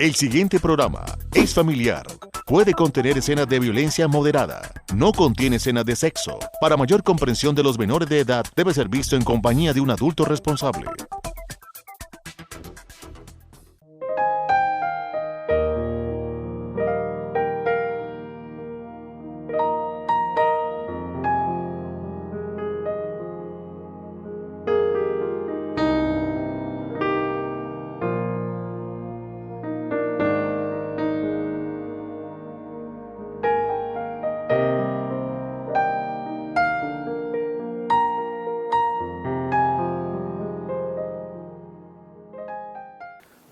El siguiente programa es familiar. Puede contener escenas de violencia moderada. No contiene escenas de sexo. Para mayor comprensión de los menores de edad, debe ser visto en compañía de un adulto responsable.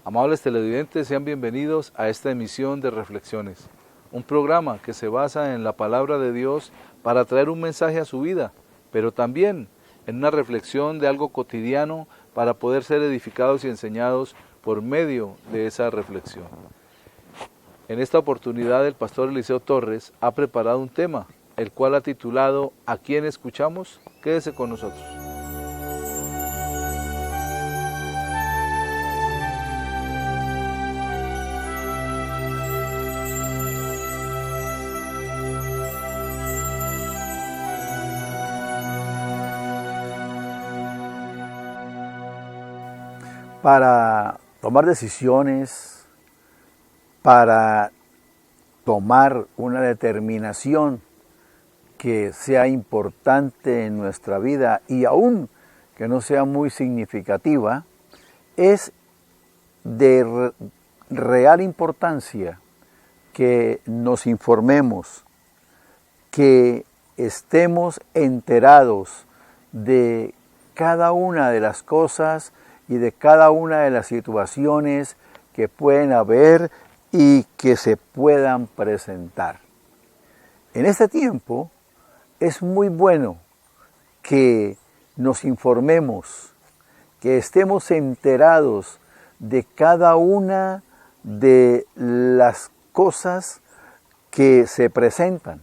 Amables televidentes, sean bienvenidos a esta emisión de Reflexiones, un programa que se basa en la palabra de Dios para traer un mensaje a su vida, pero también en una reflexión de algo cotidiano para poder ser edificados y enseñados por medio de esa reflexión. En esta oportunidad el pastor Eliseo Torres ha preparado un tema, el cual ha titulado ¿A quién escuchamos? Quédese con nosotros. Para tomar decisiones, para tomar una determinación que sea importante en nuestra vida y aún que no sea muy significativa, es de real importancia que nos informemos, que estemos enterados de cada una de las cosas y de cada una de las situaciones que pueden haber y que se puedan presentar. En este tiempo es muy bueno que nos informemos, que estemos enterados de cada una de las cosas que se presentan,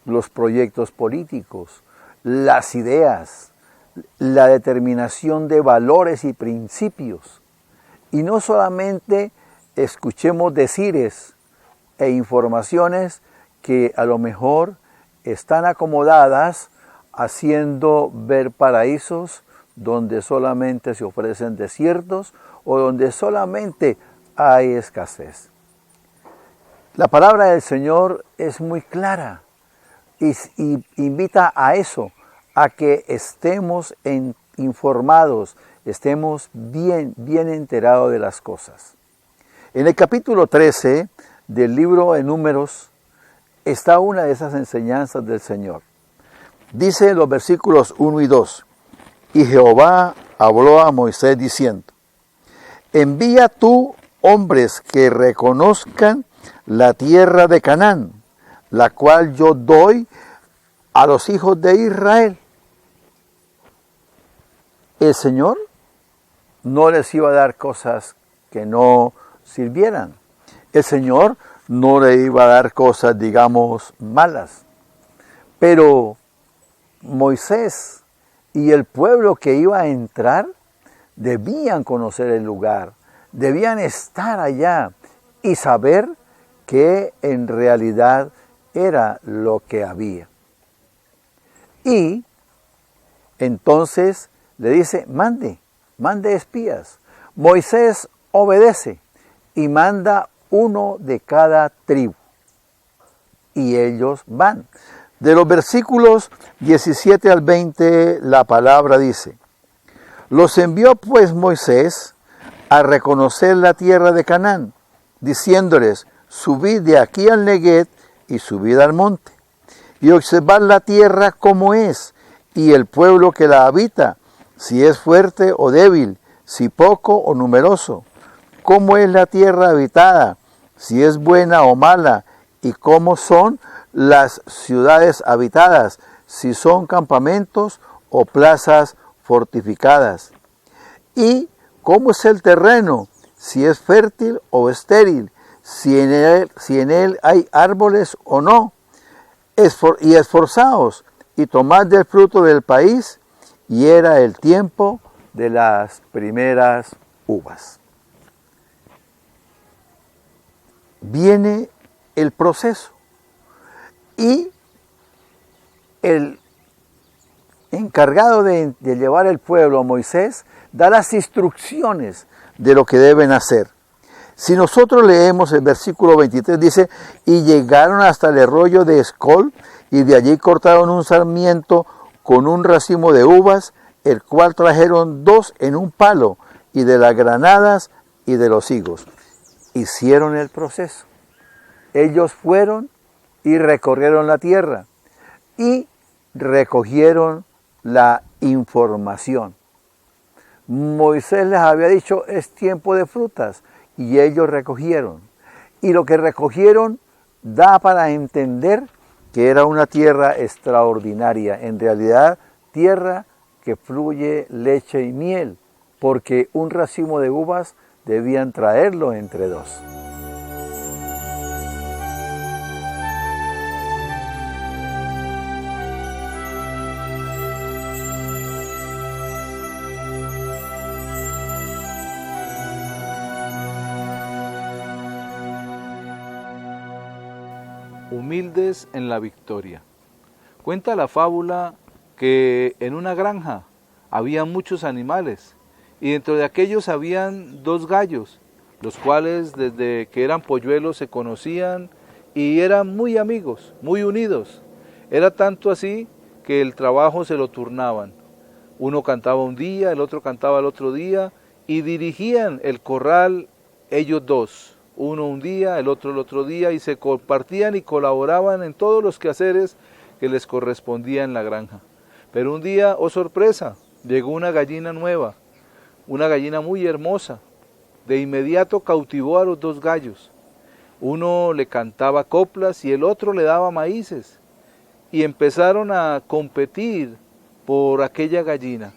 los proyectos políticos, las ideas, la determinación de valores y principios. Y no solamente escuchemos decires e informaciones que a lo mejor están acomodadas haciendo ver paraísos donde solamente se ofrecen desiertos o donde solamente hay escasez. La palabra del Señor es muy clara y invita a eso, a que estemos informados, estemos bien enterados de las cosas. En el capítulo 13 del libro de Números está una de esas enseñanzas del Señor. Dice en los versículos 1 y 2, y Jehová habló a Moisés diciendo, envía tú hombres que reconozcan la tierra de Canaán, la cual yo doy a los hijos de Israel. El Señor no les iba a dar cosas que no sirvieran. El Señor no le iba a dar cosas, digamos, malas. Pero Moisés y el pueblo que iba a entrar debían conocer el lugar, debían estar allá y saber qué en realidad era lo que había. Y entonces le dice, mande espías. Moisés obedece y manda uno de cada tribu. Y ellos van. De los versículos 17 al 20, la palabra dice, los envió pues Moisés a reconocer la tierra de Canaán, diciéndoles, subid de aquí al Neguet y subid al monte, y observad la tierra como es, y el pueblo que la habita, si es fuerte o débil, si poco o numeroso, cómo es la tierra habitada, si es buena o mala, y cómo son las ciudades habitadas, si son campamentos o plazas fortificadas, y cómo es el terreno, si es fértil o estéril, si en él hay árboles o no, y esforzaos, y tomad del fruto del país, y era el tiempo de las primeras uvas. viene el proceso y el encargado de llevar el pueblo, Moisés, da las instrucciones de lo que deben hacer. Si nosotros leemos el versículo 23, dice, y llegaron hasta el arroyo de Escol, y de allí cortaron un sarmiento con un racimo de uvas, el cual trajeron 2 en un palo, y de las granadas y de los higos. Hicieron el proceso. Ellos fueron y recorrieron la tierra, y recogieron la información. Moisés les había dicho, es tiempo de frutas, y ellos recogieron. Y lo que recogieron da para entender que era una tierra extraordinaria, en realidad tierra que fluye leche y miel, porque un racimo de uvas debían traerlo entre 2. Humildes en la victoria. Cuenta la fábula que en una granja había muchos animales y dentro de aquellos habían 2 gallos, los cuales desde que eran polluelos se conocían y eran muy amigos, muy unidos. Era tanto así que el trabajo se lo turnaban. Uno cantaba un día, el otro cantaba el otro día y dirigían el corral ellos 2. Uno un día, el otro día, y se compartían y colaboraban en todos los quehaceres que les correspondía en la granja. Pero un día, oh sorpresa, llegó una gallina nueva, una gallina muy hermosa. De inmediato cautivó a los 2 gallos. Uno le cantaba coplas y el otro le daba maíces. Y empezaron a competir por aquella gallina.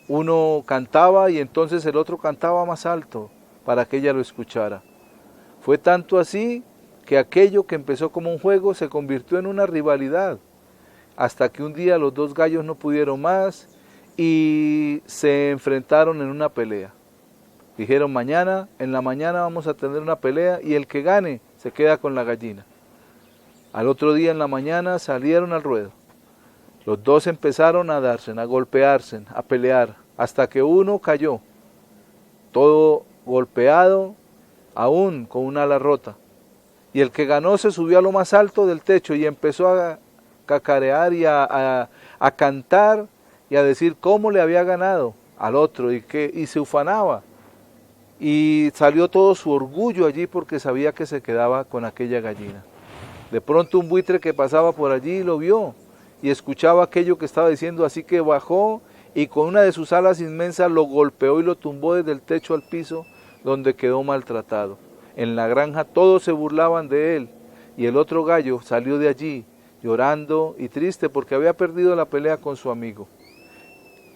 Uno cantaba y entonces el otro cantaba más alto para que ella lo escuchara. Fue tanto así que aquello que empezó como un juego se convirtió en una rivalidad, hasta que un día los 2 gallos no pudieron más y se enfrentaron en una pelea. Dijeron, en la mañana vamos a tener una pelea y el que gane se queda con la gallina. Al otro día en la mañana salieron al ruedo. Los 2 empezaron a darse, a golpearse, a pelear, hasta que uno cayó, todo golpeado, aún con un ala rota. Y el que ganó se subió a lo más alto del techo y empezó a cacarear y a cantar y a decir cómo le había ganado al otro y se ufanaba. Y salió todo su orgullo allí porque sabía que se quedaba con aquella gallina. De pronto un buitre que pasaba por allí lo vio y escuchaba aquello que estaba diciendo, así que bajó y con una de sus alas inmensas lo golpeó y lo tumbó desde el techo al piso, donde quedó maltratado. En la granja todos se burlaban de él y el otro gallo salió de allí llorando y triste porque había perdido la pelea con su amigo.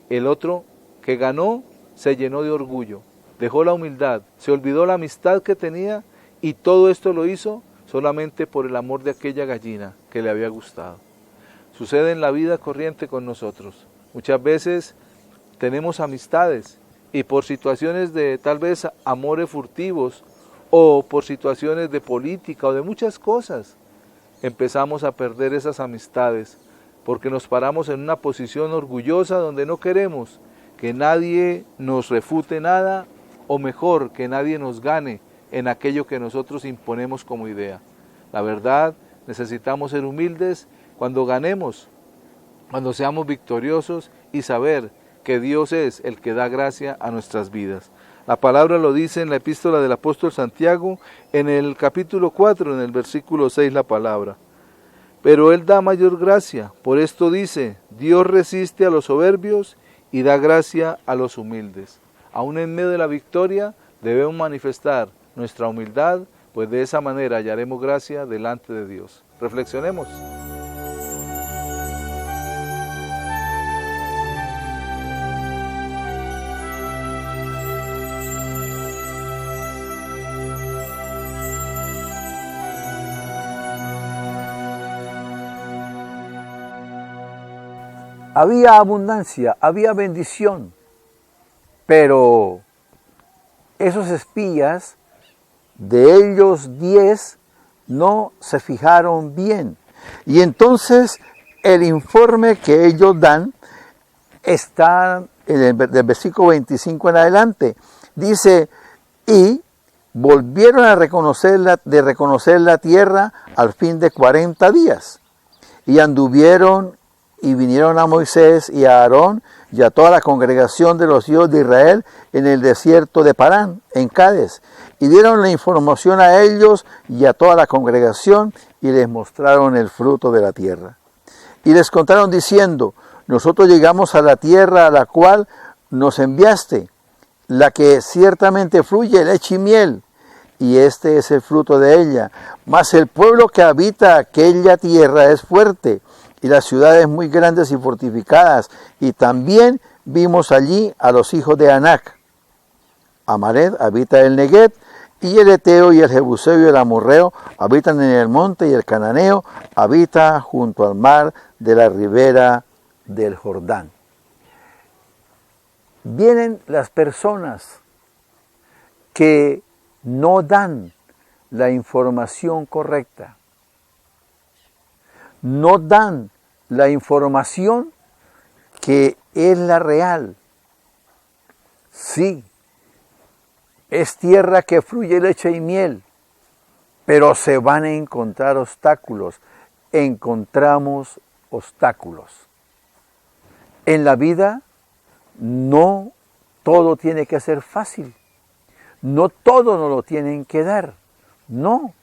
El otro que ganó se llenó de orgullo, dejó la humildad, se olvidó la amistad que tenía y todo esto lo hizo solamente por el amor de aquella gallina que le había gustado. Sucede en la vida corriente con nosotros. Muchas veces tenemos amistades y por situaciones de tal vez amores furtivos o por situaciones de política o de muchas cosas, empezamos a perder esas amistades porque nos paramos en una posición orgullosa donde no queremos que nadie nos refute nada o mejor, que nadie nos gane en aquello que nosotros imponemos como idea. La verdad, necesitamos ser humildes cuando ganemos, cuando seamos victoriosos y saber que Dios es el que da gracia a nuestras vidas. La palabra lo dice en la epístola del apóstol Santiago, en el capítulo 4, en el versículo 6 la palabra. Pero Él da mayor gracia, por esto dice, Dios resiste a los soberbios y da gracia a los humildes. Aún en medio de la victoria debemos manifestar nuestra humildad, pues de esa manera hallaremos gracia delante de Dios. Reflexionemos. Había abundancia, había bendición, pero esos espías de ellos 10 no se fijaron bien. Y entonces el informe que ellos dan está del versículo 25 en adelante. Dice, y volvieron a reconocer la tierra al fin de 40 días. Y anduvieron y vinieron a Moisés y a Aarón y a toda la congregación de los hijos de Israel en el desierto de Parán, en Cades. Y dieron la información a ellos y a toda la congregación y les mostraron el fruto de la tierra. Y les contaron diciendo, nosotros llegamos a la tierra a la cual nos enviaste, la que ciertamente fluye leche y miel, y este es el fruto de ella. Mas el pueblo que habita aquella tierra es fuerte, y las ciudades muy grandes y fortificadas, y también vimos allí a los hijos de Anac. Amaret habita el Neguet, y el Eteo y el Jebuseo y el Amorreo habitan en el monte, y el Cananeo habita junto al mar de la ribera del Jordán. Vienen las personas que no dan la información correcta, no dan la información que es la real. Sí, es tierra que fluye leche y miel, pero se van a encontrar obstáculos. Encontramos obstáculos. En la vida no todo tiene que ser fácil. No todo nos lo tienen que dar. No,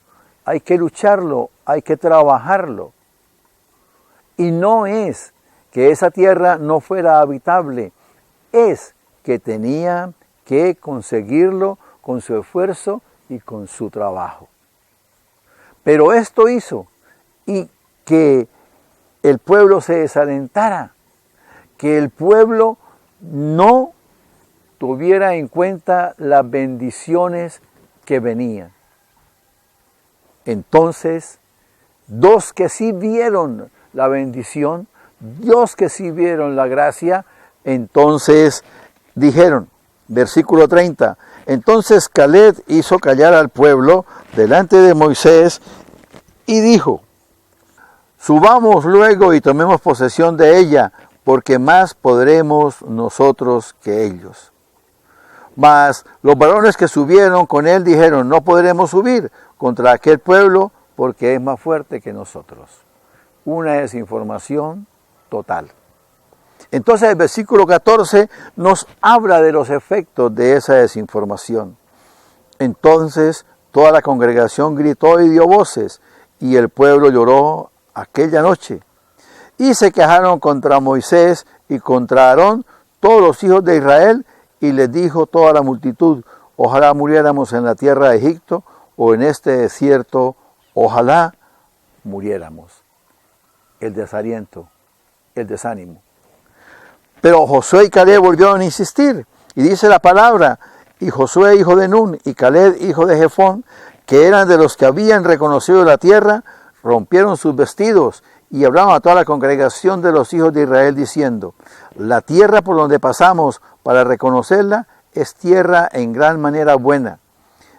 hay que lucharlo, hay que trabajarlo. Y no es que esa tierra no fuera habitable, es que tenía que conseguirlo con su esfuerzo y con su trabajo. Pero esto hizo y que el pueblo se desalentara, que el pueblo no tuviera en cuenta las bendiciones que venían. Entonces, dos que sí vieron la bendición, dos que sí vieron la gracia, entonces dijeron, versículo 30, entonces Caleb hizo callar al pueblo delante de Moisés y dijo, subamos luego y tomemos posesión de ella, porque más podremos nosotros que ellos. Mas los varones que subieron con él dijeron, no podremos subir contra aquel pueblo porque es más fuerte que nosotros. Una desinformación total. Entonces el versículo 14 nos habla de los efectos de esa desinformación. Entonces toda la congregación gritó y dio voces, y el pueblo lloró aquella noche. Y se quejaron contra Moisés y contra Aarón todos los hijos de Israel, y les dijo toda la multitud, ojalá muriéramos en la tierra de Egipto o en este desierto, ojalá muriéramos. El desaliento, el desánimo. Pero Josué y Caleb volvieron a insistir, y dice la palabra, y Josué hijo de Nun y Caleb hijo de Jefón, que eran de los que habían reconocido la tierra, rompieron sus vestidos y hablaron a toda la congregación de los hijos de Israel diciendo, la tierra por donde pasamos para reconocerla es tierra en gran manera buena.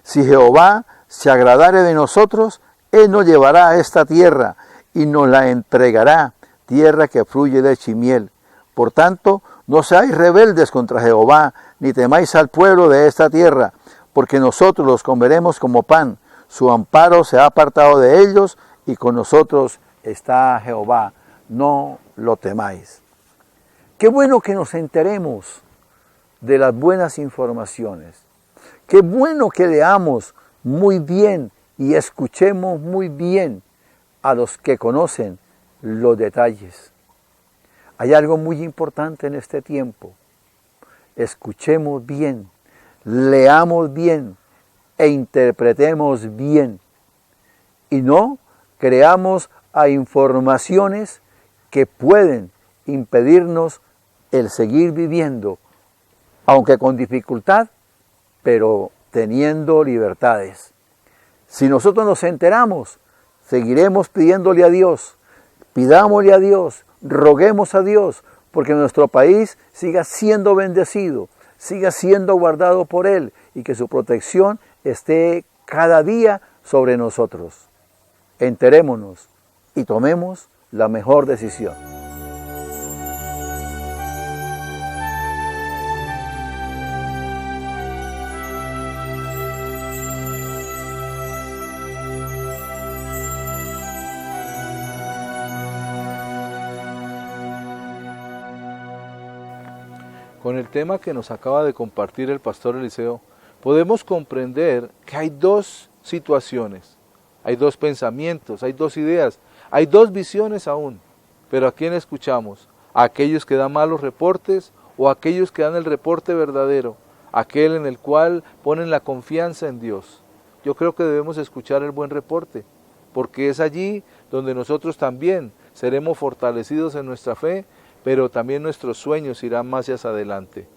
Si Jehová se agradare de nosotros, Él nos llevará a esta tierra y nos la entregará, tierra que fluye leche y miel. Por tanto, no seáis rebeldes contra Jehová, ni temáis al pueblo de esta tierra, porque nosotros los comeremos como pan. Su amparo se ha apartado de ellos, y con nosotros está Jehová. No lo temáis. Qué bueno que nos enteremos de las buenas informaciones. Qué bueno que leamos muy bien y escuchemos muy bien a los que conocen los detalles. Hay algo muy importante en este tiempo. Escuchemos bien, leamos bien e interpretemos bien. Y no creamos a informaciones que pueden impedirnos el seguir viviendo, aunque con dificultad, pero teniendo libertades. Si nosotros nos enteramos, seguiremos pidiéndole a Dios, pidámosle a Dios, roguemos a Dios, porque nuestro país siga siendo bendecido, siga siendo guardado por Él y que su protección esté cada día sobre nosotros. Enterémonos y tomemos la mejor decisión. Con el tema que nos acaba de compartir el pastor Eliseo, podemos comprender que hay dos situaciones, hay dos pensamientos, hay dos ideas, hay dos visiones aún. Pero ¿a quién escuchamos? ¿A aquellos que dan malos reportes o a aquellos que dan el reporte verdadero? Aquel en el cual ponen la confianza en Dios. Yo creo que debemos escuchar el buen reporte, porque es allí donde nosotros también seremos fortalecidos en nuestra fe, pero también nuestros sueños irán más hacia adelante.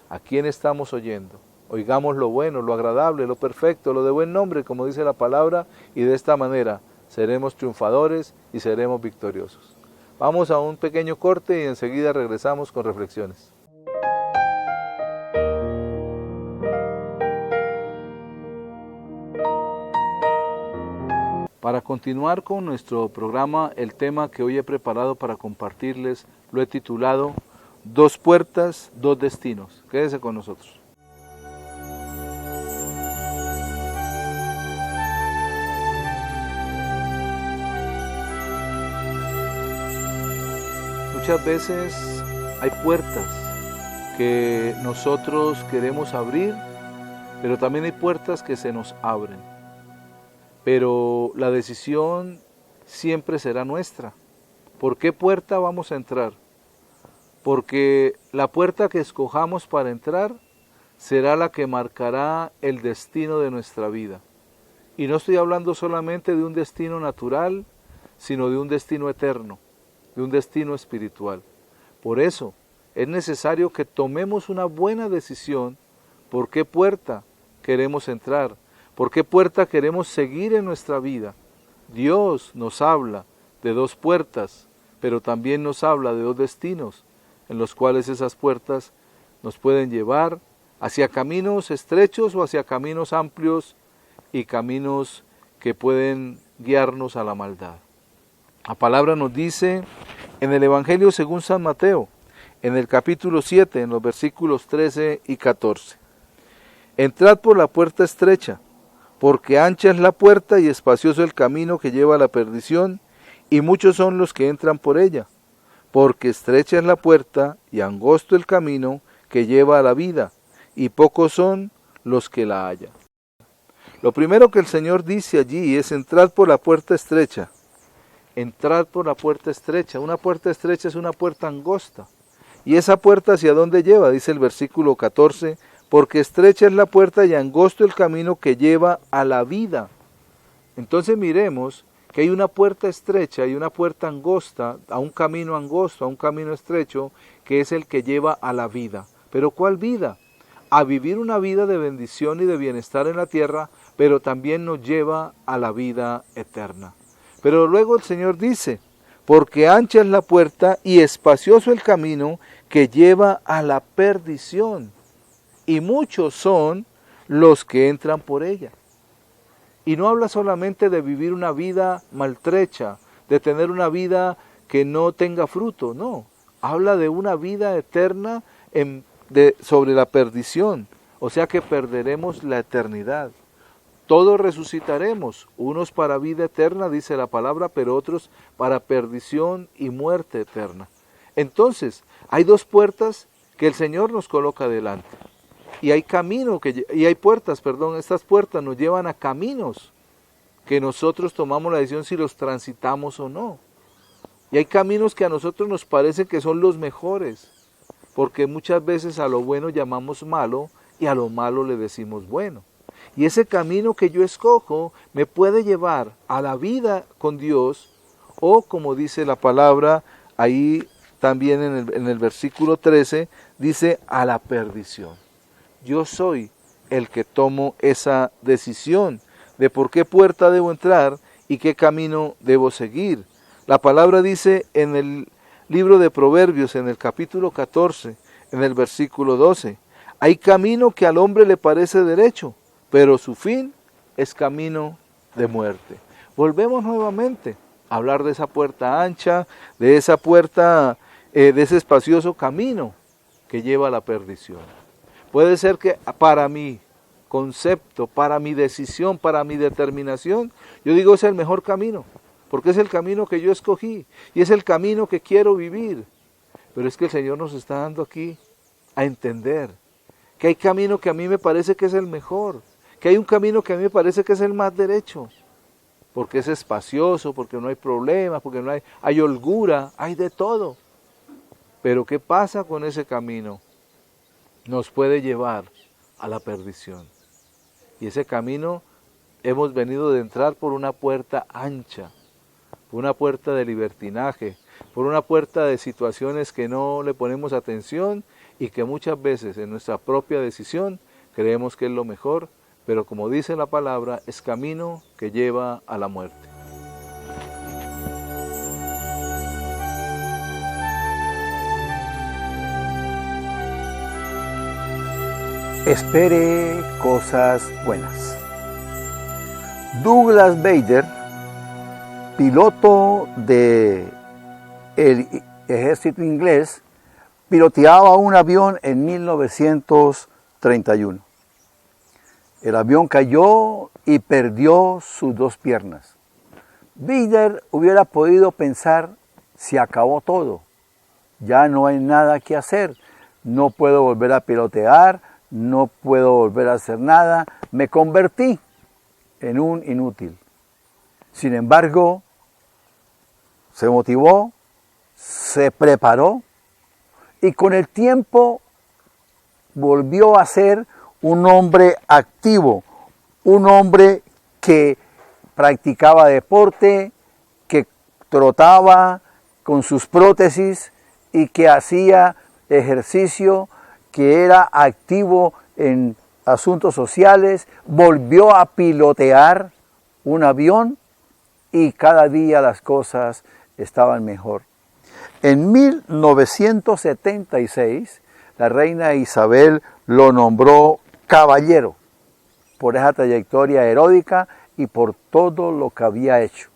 ¿A quién estamos oyendo? Oigamos lo bueno, lo agradable, lo perfecto, lo de buen nombre, como dice la palabra, y de esta manera seremos triunfadores y seremos victoriosos. Vamos a un pequeño corte y enseguida regresamos con reflexiones. Para continuar con nuestro programa, el tema que hoy he preparado para compartirles lo he titulado Dos puertas, dos destinos. Quédese con nosotros. Muchas veces hay puertas que nosotros queremos abrir, pero también hay puertas que se nos abren. Pero la decisión siempre será nuestra. ¿Por qué puerta vamos a entrar? Porque la puerta que escojamos para entrar será la que marcará el destino de nuestra vida. Y no estoy hablando solamente de un destino natural, sino de un destino eterno, de un destino espiritual. Por eso es necesario que tomemos una buena decisión por qué puerta queremos entrar, por qué puerta queremos seguir en nuestra vida. Dios nos habla de dos puertas, pero también nos habla de dos destinos, en los cuales esas puertas nos pueden llevar hacia caminos estrechos o hacia caminos amplios y caminos que pueden guiarnos a la maldad. La palabra nos dice en el Evangelio según San Mateo, en el capítulo 7, en los versículos 13 y 14. Entrad por la puerta estrecha, porque ancha es la puerta y espacioso el camino que lleva a la perdición, y muchos son los que entran por ella. Porque estrecha es la puerta y angosto el camino que lleva a la vida, y pocos son los que la hallan. Lo primero que el Señor dice allí es entrad por la puerta estrecha. Entrad por la puerta estrecha. Una puerta estrecha es una puerta angosta. ¿Y esa puerta hacia dónde lleva? Dice el versículo 14, porque estrecha es la puerta y angosto el camino que lleva a la vida. Entonces miremos que hay una puerta estrecha y una puerta angosta, a un camino angosto, a un camino estrecho, que es el que lleva a la vida. ¿Pero cuál vida? A vivir una vida de bendición y de bienestar en la tierra, pero también nos lleva a la vida eterna. Pero luego el Señor dice, porque ancha es la puerta y espacioso el camino que lleva a la perdición, y muchos son los que entran por ella. Y no habla solamente de vivir una vida maltrecha, de tener una vida que no tenga fruto, no. Habla de una vida eterna sobre la perdición, o sea que perderemos la eternidad. Todos resucitaremos, unos para vida eterna, dice la palabra, pero otros para perdición y muerte eterna. Entonces, hay dos puertas que el Señor nos coloca delante. Y hay puertas, estas puertas nos llevan a caminos que nosotros tomamos la decisión si los transitamos o no. Y hay caminos que a nosotros nos parece que son los mejores, porque muchas veces a lo bueno llamamos malo y a lo malo le decimos bueno. Y ese camino que yo escojo me puede llevar a la vida con Dios o, como dice la palabra ahí también en el versículo 13, dice a la perdición. Yo soy el que tomo esa decisión de por qué puerta debo entrar y qué camino debo seguir. La palabra dice en el libro de Proverbios, en el capítulo 14, en el versículo 12, hay camino que al hombre le parece derecho, pero su fin es camino de muerte. Volvemos nuevamente a hablar de esa puerta ancha, de esa puerta, de ese espacioso camino que lleva a la perdición. Puede ser que para mi concepto, para mi decisión, para mi determinación, yo digo es el mejor camino, porque es el camino que yo escogí y es el camino que quiero vivir. Pero es que el Señor nos está dando aquí a entender que hay camino que a mí me parece que es el mejor, que hay un camino que a mí me parece que es el más derecho, porque es espacioso, porque no hay problemas, porque no hay holgura, hay de todo. Pero ¿qué pasa con ese camino? Nos puede llevar a la perdición. Y ese camino hemos venido de entrar por una puerta ancha, por una puerta de libertinaje, por una puerta de situaciones que no le ponemos atención y que muchas veces en nuestra propia decisión creemos que es lo mejor, pero como dice la palabra, es camino que lleva a la muerte. Espere cosas buenas. Douglas Bader, piloto del ejército inglés, piloteaba un avión en 1931. El avión cayó y perdió sus dos piernas. Bader hubiera podido pensar, se acabó todo, ya no hay nada que hacer, no puedo volver a pilotear, no puedo volver a hacer nada, me convertí en un inútil. Sin embargo, se motivó, se preparó y con el tiempo volvió a ser un hombre activo, un hombre que practicaba deporte, que trotaba con sus prótesis y que hacía ejercicio, que era activo en asuntos sociales, volvió a pilotear un avión y cada día las cosas estaban mejor. En 1976, la reina Isabel lo nombró caballero por esa trayectoria heroica y por todo lo que había hecho.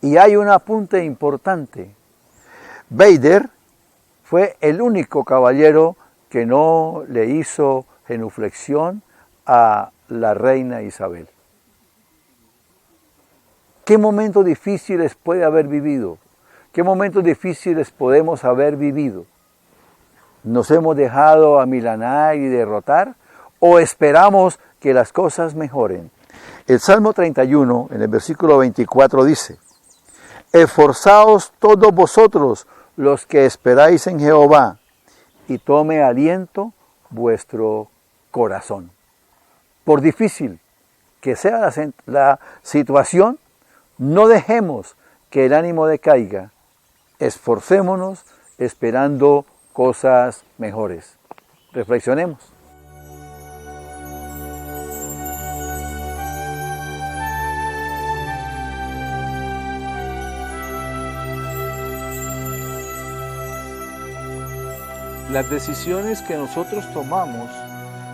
Y hay un apunte importante. Bader fue el único caballero que no le hizo genuflexión a la reina Isabel. ¿Qué momentos difíciles puede haber vivido? ¿Qué momentos difíciles podemos haber vivido? ¿Nos hemos dejado amilanar y derrotar? ¿O esperamos que las cosas mejoren? El Salmo 31, en el versículo 24 dice: esforzaos todos vosotros los que esperáis en Jehová, y tome aliento vuestro corazón. Por difícil que sea la situación, no dejemos que el ánimo decaiga. Esforcémonos esperando cosas mejores. Reflexionemos. Las decisiones que nosotros tomamos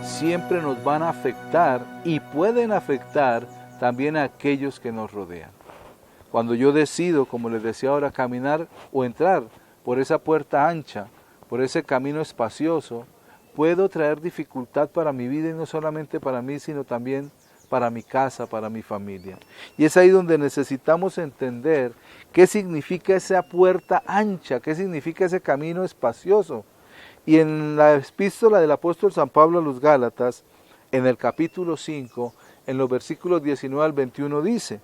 siempre nos van a afectar y pueden afectar también a aquellos que nos rodean. Cuando yo decido, como les decía ahora, caminar o entrar por esa puerta ancha, por ese camino espacioso, puedo traer dificultad para mi vida y no solamente para mí, sino también para mi casa, para mi familia. Y es ahí donde necesitamos entender qué significa esa puerta ancha, qué significa ese camino espacioso. Y en la epístola del apóstol San Pablo a los Gálatas, en el capítulo 5, en los versículos 19 al 21 dice: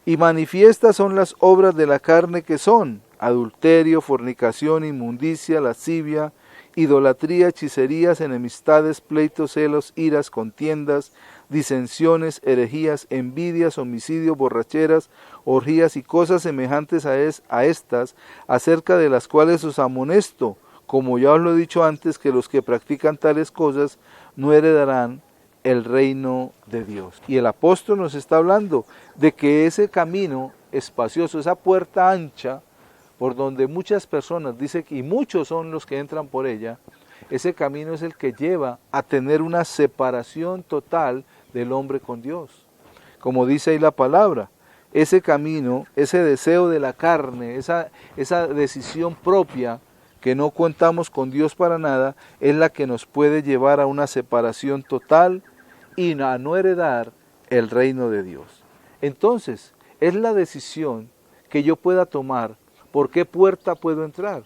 y manifiestas son las obras de la carne que son adulterio, fornicación, inmundicia, lascivia, idolatría, hechicerías, enemistades, pleitos, celos, iras, contiendas, disensiones, herejías, envidias, homicidios, borracheras, orgías y cosas semejantes a estas, acerca de las cuales os amonesto, como ya os lo he dicho antes, que los que practican tales cosas no heredarán el reino de Dios. Y el apóstol nos está hablando de que ese camino espacioso, esa puerta ancha, por donde muchas personas, dice que y muchos son los que entran por ella, ese camino es el que lleva a tener una separación total del hombre con Dios. Como dice ahí la palabra, ese camino, ese deseo de la carne, esa decisión propia que no contamos con Dios para nada, es la que nos puede llevar a una separación total y a no heredar el reino de Dios. Entonces, es la decisión que yo pueda tomar. ¿Por qué puerta puedo entrar?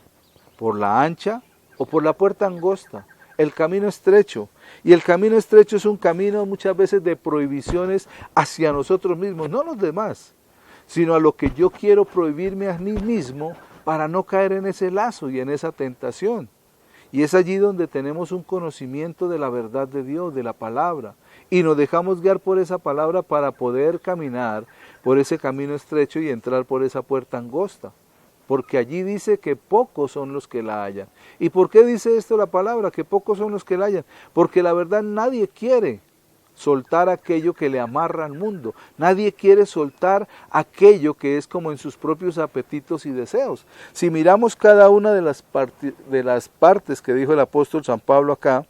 ¿Por la ancha o por la puerta angosta? El camino estrecho. Y el camino estrecho es un camino muchas veces de prohibiciones hacia nosotros mismos, no a los demás, sino a lo que yo quiero prohibirme a mí mismo para no caer en ese lazo y en esa tentación. Y es allí donde tenemos un conocimiento de la verdad de Dios, de la palabra, y nos dejamos guiar por esa palabra para poder caminar por ese camino estrecho y entrar por esa puerta angosta. Porque allí dice que pocos son los que la hallan. ¿Y por qué dice esto la palabra? Que pocos son los que la hallan. Porque la verdad nadie quiere soltar aquello que le amarra al mundo. Nadie quiere soltar aquello que es como en sus propios apetitos y deseos. Si miramos cada una de las partes que dijo el apóstol San Pablo acá,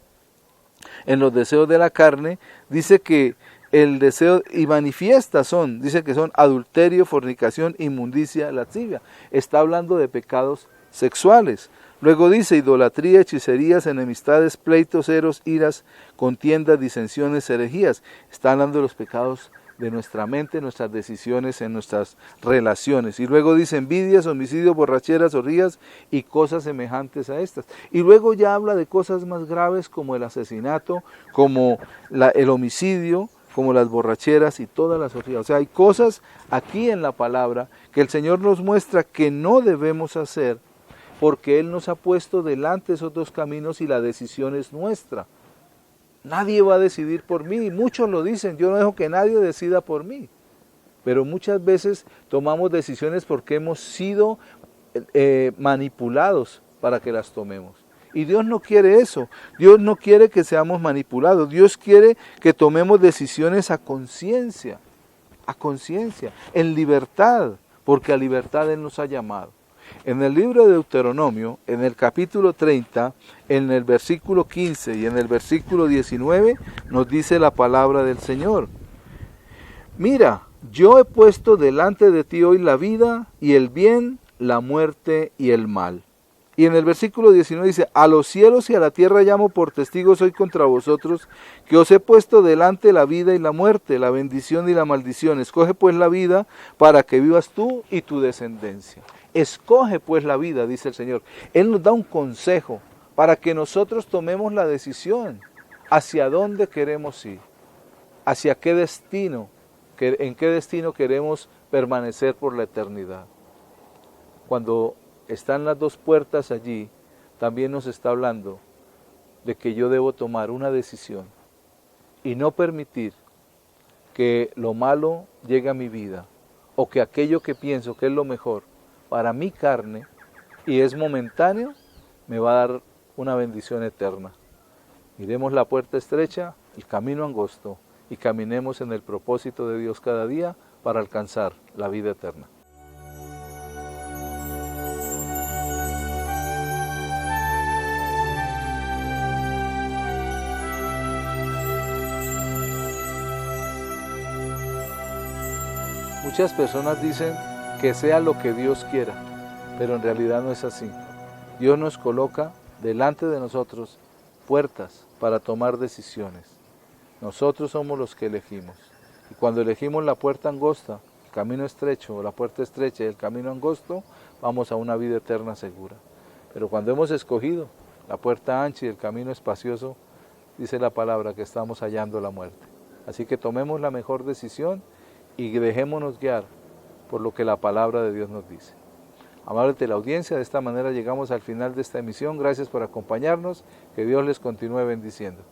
en los deseos de la carne, dice que el deseo y manifiestas son, dice que son adulterio, fornicación, inmundicia, lascivia. Está hablando de pecados sexuales. Luego dice idolatría, hechicerías, enemistades, pleitos, celos, iras, contiendas, disensiones, herejías. Está hablando de los pecados de nuestra mente, nuestras decisiones, en nuestras relaciones. Y luego dice envidias, homicidios, borracheras, orgías y cosas semejantes a estas. Y luego ya habla de cosas más graves como el asesinato, como el homicidio, como las borracheras y todas las orgías. O sea, hay cosas aquí en la palabra que el Señor nos muestra que no debemos hacer porque Él nos ha puesto delante esos dos caminos y la decisión es nuestra. Nadie va a decidir por mí, y muchos lo dicen, yo no dejo que nadie decida por mí. Pero muchas veces tomamos decisiones porque hemos sido manipulados para que las tomemos. Y Dios no quiere eso, Dios no quiere que seamos manipulados, Dios quiere que tomemos decisiones a conciencia, en libertad, porque a libertad Él nos ha llamado. En el libro de Deuteronomio, en el capítulo 30, en el versículo 15 y en el versículo 19, nos dice la palabra del Señor. Mira, yo he puesto delante de ti hoy la vida y el bien, la muerte y el mal. Y en el versículo 19 dice, a los cielos y a la tierra llamo por testigos hoy contra vosotros, que os he puesto delante la vida y la muerte, la bendición y la maldición. Escoge pues la vida para que vivas tú y tu descendencia. Escoge pues la vida, dice el Señor. Él nos da un consejo para que nosotros tomemos la decisión hacia dónde queremos ir, hacia qué destino, en qué destino queremos permanecer por la eternidad. Cuando están las dos puertas allí, también nos está hablando de que yo debo tomar una decisión y no permitir que lo malo llegue a mi vida o que aquello que pienso que es lo mejor para mi carne y es momentáneo, me va a dar una bendición eterna. Miremos la puerta estrecha, el camino angosto y caminemos en el propósito de Dios cada día para alcanzar la vida eterna. Muchas personas dicen que sea lo que Dios quiera, pero en realidad no es así. Dios nos coloca delante de nosotros puertas para tomar decisiones. Nosotros somos los que elegimos. Y cuando elegimos la puerta angosta, el camino estrecho, o la puerta estrecha y el camino angosto, vamos a una vida eterna segura. Pero cuando hemos escogido la puerta ancha y el camino espacioso, dice la palabra que estamos hallando la muerte. Así que tomemos la mejor decisión y dejémonos guiar por lo que la palabra de Dios nos dice. Amable teleaudiencia, de esta manera llegamos al final de esta emisión. Gracias por acompañarnos. Que Dios les continúe bendiciendo.